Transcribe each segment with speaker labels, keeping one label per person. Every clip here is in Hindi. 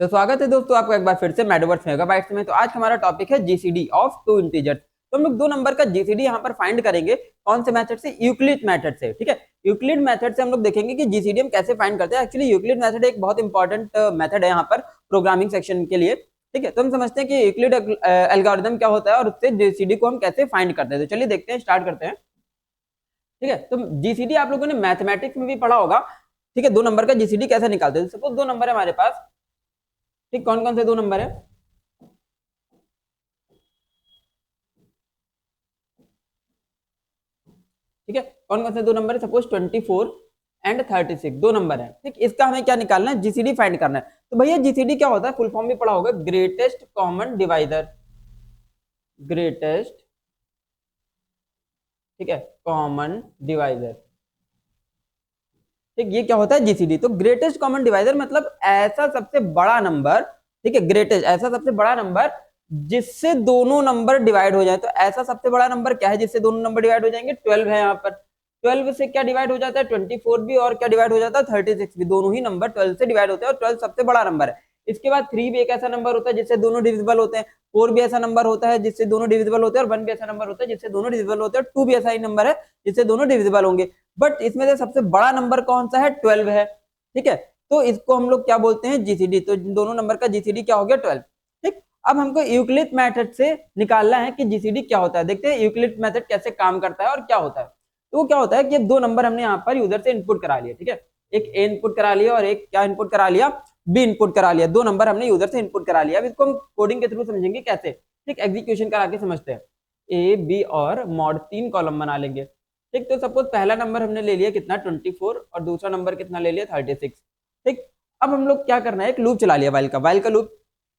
Speaker 1: तो स्वागत है दोस्तों आपका एक बार फिर से मेटावर्स मेगाबाइट्स में। तो आज हमारा टॉपिक है जीसीडी ऑफ टू इंटीजर्स। तो हम लोग दो नंबर का जीसीडी यहाँ पर फाइंड करेंगे। कौन से मेथड से? यूक्लिड मेथड से। ठीक है, यूक्लिड मेथड से हम लोग देखेंगे कि जीसीडी हम कैसे फाइंड करते हैं। एक्चुअली यूक्लिड मेथड एक बहुत इंपॉर्टेंट मेथड है यहाँ पर प्रोग्रामिंग सेक्शन के लिए। ठीक है, तो हम समझते हैं कि यूक्लिड एल्गोरिथम क्या होता है और उससे जीसीडी को हम कैसे फाइंड करते हैं। तो चलिए देखते हैं, स्टार्ट करते हैं। ठीक है, तो जीसीडी आप लोगों ने मैथमेटिक्स में भी पढ़ा होगा। ठीक है, दो नंबर का जीसीडी कैसे निकालते हैं। सपोज दो नंबर है हमारे पास। ठीक, कौन कौन से दो नंबर है? ठीक है, कौन कौन से दो नंबर है? सपोज 24 एंड 36 दो नंबर है। ठीक, इसका हमें क्या निकालना है? जीसीडी फाइंड करना है। तो भैया जीसीडी क्या होता है? फुल फॉर्म भी पढ़ा होगा, ग्रेटेस्ट कॉमन डिवाइडर। ग्रेटेस्ट, ठीक है, कॉमन डिवाइडर। ठीक, ये क्या होता है? जीसीडी। तो ग्रेटेस्ट कॉमन डिवाइडर मतलब ऐसा सबसे बड़ा नंबर। ठीक है, ग्रेटेस्ट ऐसा सबसे बड़ा नंबर जिससे दोनों नंबर डिवाइड हो जाए। तो ऐसा सबसे बड़ा नंबर क्या है जिससे दोनों नंबर डिवाइड हो जाएंगे? 12 है यहाँ पर। 12 से क्या डिवाइड हो जाता है? 24 भी, और क्या डिवाइड हो जाता है? 36 भी। दोनों ही नंबर 12 से डिवाइड होते हैं और 12 सबसे बड़ा नंबर है। इसके बाद 3 भी एक ऐसा नंबर होता है जिससे दोनों डिविजिबल होते हैं। 4 भी ऐसा नंबर होता है जिससे दोनों डिविजिबल होते हैं, और 1 भी ऐसा नंबर होता है जिससे दोनों डिविजिबल होते हैं, और 2 भी ऐसा ही नंबर है जिससे दोनों डिविजिबल होंगे। बट इसमें से सबसे बड़ा नंबर कौन सा है? 12 है। ठीक है, तो इसको हम लोग क्या बोलते हैं? जीसीडी। तो दोनों नंबर का जीसीडी क्या हो गया? 12। ठीक, अब हमको यूक्लिड मेथड से निकालना है कि जीसीडी क्या होता है। देखते हैं यूक्लिड मेथड कैसे काम करता है और क्या होता है। तो वो क्या होता है कि दो नंबर हमने यहाँ पर यूजर से इनपुट करा लिया। ठीक है, एक ए इनपुट करा लिया और एक क्या इनपुट करा लिया? बी इनपुट करा लिया। दो नंबर हमने यूजर से इनपुट करा लिया। अब इसको हम कोडिंग के थ्रू समझेंगे कैसे। ठीक, एग्जीक्यूशन करा के समझते हैं। ए बी और मॉड 3 कॉलम बना लेंगे। ठीक, तो सपोज पहला नंबर हमने ले लिया कितना? 24, और दूसरा नंबर कितना ले लिया? 36। ठीक, अब हम लोग क्या करना है? एक लूप चला लिया, वाइल का लूप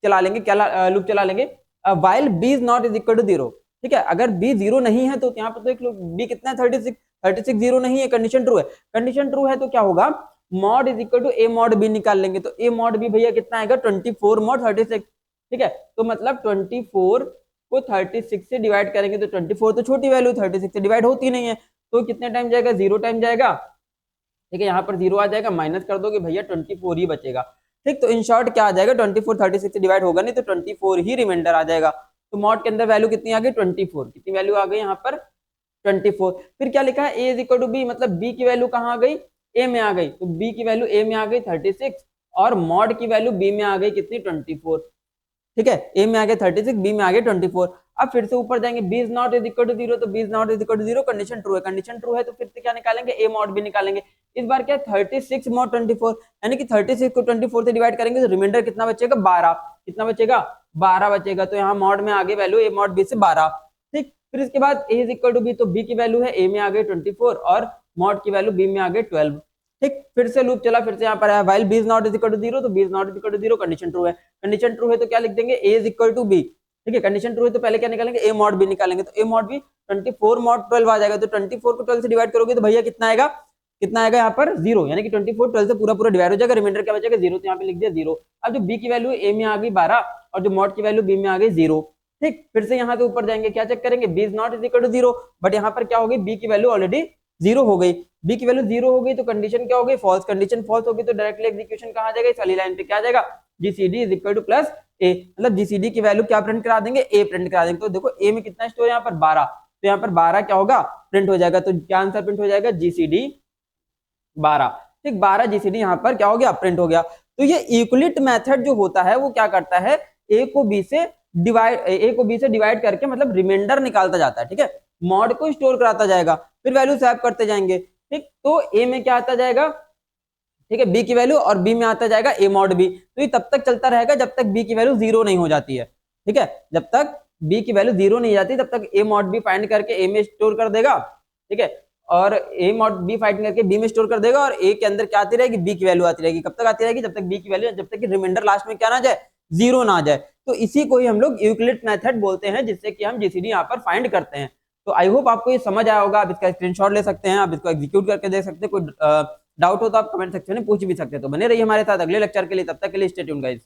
Speaker 1: चला लेंगे। क्या लूप चला लेंगे? While B is not is equal to 0। ठीक है, अगर बी 0 नहीं है तो यहाँ पर तो एक बी कितना है? 36 0 नहीं है, कंडीशन ट्रू है। कंडीशन ट्रू है तो क्या होगा? Mod is equal to A mod B निकाल लेंगे। तो ए मॉड बी भैया कितना आएगा? 24 मॉड 36। ठीक है, तो मतलब 24 को 36 से डिवाइड करेंगे तो 24 तो छोटी वैल्यू, 36 से डिवाइड होती नहीं है, तो कितने टाइम जाएगा? 0 टाइम जाएगा। ठीक है, यहाँ पर 0 आ जाएगा, माइनस कर दोगे भैया 24 ही बचेगा। ठीक, तो इन शॉर्ट क्या आ जाएगा? 24 36 से डिवाइड होगा नहीं तो 24 ही रिमाइंडर आ जाएगा। तो मॉड के अंदर वैल्यू कितनी आ गई? 24। कितनी वैल्यू आ गई यहाँ पर? 24। फिर क्या लिखा है? ए इज इक्वल टू बी, मतलब बी की वैल्यू कहाँ आ गई? ए में आ गई। तो बी की वैल्यू ए में आ गई 36, और मॉड की वैल्यू बी में आ गई कितनी? 24। ठीक है, ए में आ गया 36, बी में आ गया 24। अब फिर से ऊपर जाएंगे, B is not is equal to 0, तो B is not is equal to 0, condition true है। कंडीशन ट्रू है तो फिर से क्या निकालेंगे? ए मॉड बी निकालेंगे। इस बार क्या? 36 मॉड 24, यानी कि 36 को 24 से डिवाइड करेंगे तो रिमाइंडर कितना बचेगा? 12। कितना बचेगा? 12 बचेगा। तो यहाँ मॉड में आगे वैल्यू ए मॉड बी से 12। ठीक, फिर इसके बाद ए इज इक्वल टू बी, तो बी की वैल्यू है ए में आ गई 24 और मॉड की वैल्यू बी में आ गई 12। ठीक, फिर से लूप चला, फिर से यहाँ पर है while B is not is equal to 0, तो B is not is equal to 0, condition true है। कंडीशन ट्रू है तो क्या लिख देंगे? A is equal to B. ठीक है, कंडीशन ट्रू है तो पहले क्या निकालेंगे? ए मॉड बी निकालेंगे। तो ए मॉड बी 24 मॉड 12 आ जाएगा। तो 24 को 12 से डिवाइड करोगे तो भैया कितना आएगा? कितना आएगा यहाँ पर? 0, यानी कि 24 12 से पूरा पूरा डिवाइड हो जाएगा, रिमाइंडर क्या बचेगा? 0। तो यहाँ पे लिख दिया 0। अब जो बी की वैल्यू ए में आ गई 12 और जो मॉड की वैल्यू बी में आ गई 0। ठीक, फिर से यहाँ से ऊपर जाएंगे, क्या चेक करेंगे? B is not is equal to 0, but यहाँ पर क्या हो गई? बी की वैल्यू ऑलरेडी 0 हो गई। बी की वैल्यू 0 हो गई तो कंडीशन क्या हो गई? फॉल्स। कंडीशन फॉल्स होगी तो डायरेक्टली एग्जीक्यूशन कहाँ जाएगा? इस वाली लाइन पे क्या आ जाएगा? GCD is equal to plus A, मतलब जीसीडी की वैल्यू क्या प्रिंट करा देंगे? ए प्रिंट करा देंगे। तो देखो ए में कितना स्टोर है यहाँ पर? 12, तो यहाँ पर 12 क्या होगा? प्रिंट हो जाएगा। तो क्या आंसर प्रिंट हो जाएगा? जीसीडी 12। ठीक, 12 जीसीडी यहाँ पर क्या हो गया? प्रिंट हो गया। तो ये यूक्लिड मेथड जो होता है वो क्या करता है? ए को बी से डिवाइड करके मतलब रिमाइंडर निकालता जाता है। ठीक है, मॉड को स्टोर कराता जाएगा, फिर वैल्यू स्वैप करते जाएंगे। ठीक, तो ए में क्या आता जाएगा? ठीक है, बी की वैल्यू, और बी में आता जाएगा ए मॉड बी। तो ये तब तक चलता रहेगा जब तक बी की वैल्यू 0 नहीं हो जाती है। ठीक है, जब तक बी की वैल्यू 0 नहीं जाती तब तक ए मॉड बी फाइंड करके ए में स्टोर कर देगा। ठीक है, और ए मॉड बी फाइंड करके बी में स्टोर कर देगा, और ए के अंदर क्या आती रहेगी? बी की वैल्यू आती रहेगी। कब तक आती रहेगी? जब तक बी की वैल्यू, जब तक कि रिमाइंडर लास्ट में क्या ना जाए? 0 ना जाए। तो इसी को ही हम लोग यूक्लिड मेथड बोलते हैं, जिससे कि हम जीसीडी यहाँ पर फाइंड करते हैं। तो आई होप आपको ये समझ आया होगा। आप इसका स्क्रीनशॉट ले सकते हैं, आप इसको एग्जीक्यूट करके देख सकते हैं। कोई डाउट हो तो आप कमेंट सेक्शन में पूछ भी सकते हैं। तो बने रहिए हमारे साथ अगले लेक्चर के लिए, तब तक के लिए स्टे ट्यून्ड गाइस।